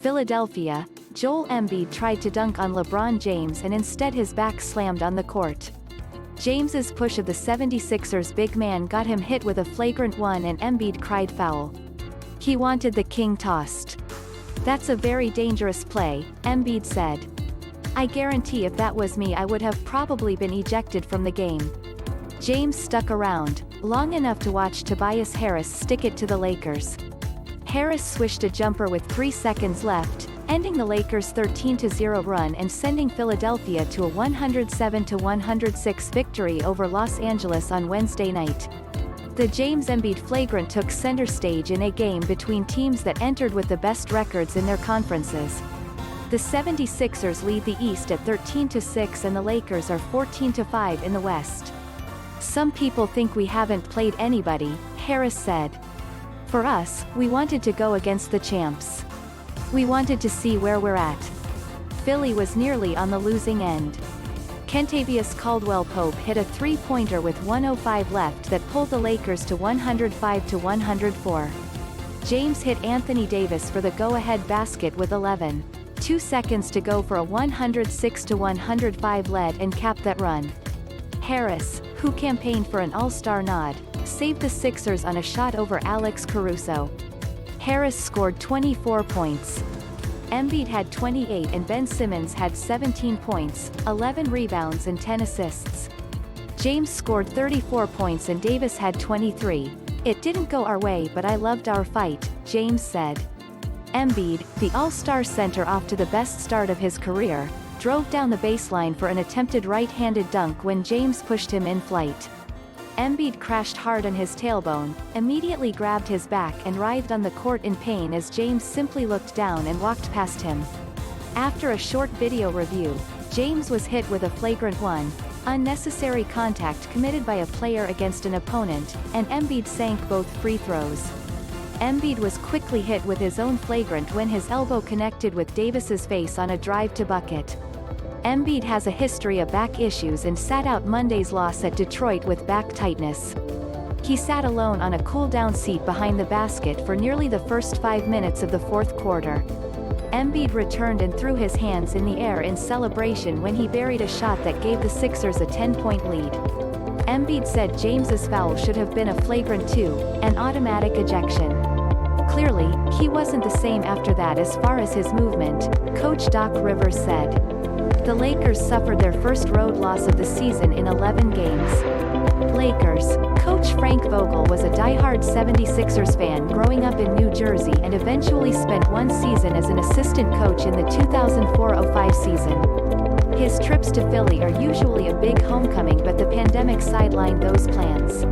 Philadelphia, Joel Embiid tried to dunk on LeBron James and instead his back slammed on the court. James's push of the 76ers big man got him hit with a flagrant one and Embiid cried foul. He wanted the king tossed. "That's a very dangerous play," Embiid said. "I guarantee if that was me I would have probably been ejected from the game." James stuck around, long enough to watch Tobias Harris stick it to the Lakers. Harris swished a jumper with 3 seconds left, ending the Lakers' 13-0 run and sending Philadelphia to a 107-106 victory over Los Angeles on Wednesday night. The James-Embiid flagrant took center stage in a game between teams that entered with the best records in their conferences. The 76ers lead the East at 13-6 and the Lakers are 14-5 in the West. "Some people think we haven't played anybody," Harris said. "For us, we wanted to go against the champs. We wanted to see where we're at." Philly was nearly on the losing end. Kentavious Caldwell-Pope hit a three-pointer with 1:05 left that pulled the Lakers to 105-104. James hit Anthony Davis for the go-ahead basket with 11.2 seconds to go for a 106-105 lead and capped that run. Harris, who campaigned for an All-Star nod, saved the Sixers on a shot over Alex Caruso. Harris scored 24 points. Embiid had 28 and Ben Simmons had 17 points, 11 rebounds and 10 assists. James scored 34 points and Davis had 23. "It didn't go our way but I loved our fight," James said. Embiid, the All-Star center off to the best start of his career, drove down the baseline for an attempted right-handed dunk when James pushed him in flight. Embiid crashed hard on his tailbone, immediately grabbed his back and writhed on the court in pain as James simply looked down and walked past him. After a short video review, James was hit with a flagrant one, unnecessary contact committed by a player against an opponent, and Embiid sank both free throws. Embiid was quickly hit with his own flagrant when his elbow connected with Davis's face on a drive to bucket. Embiid has a history of back issues and sat out Monday's loss at Detroit with back tightness. He sat alone on a cool-down seat behind the basket for nearly the first 5 minutes of the fourth quarter. Embiid returned and threw his hands in the air in celebration when he buried a shot that gave the Sixers a 10-point lead. Embiid said James's foul should have been a flagrant 2, an automatic ejection. Clearly, he wasn't the same after that as far as his movement, Coach Doc Rivers said. The Lakers suffered their first road loss of the season in 11 games. Lakers coach Frank Vogel was a diehard 76ers fan growing up in New Jersey and eventually spent one season as an assistant coach in the 2004-05 season. His trips to Philly are usually a big homecoming but the pandemic sidelined those plans.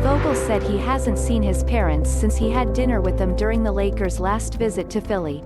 Vogel said he hasn't seen his parents since he had dinner with them during the Lakers' last visit to Philly.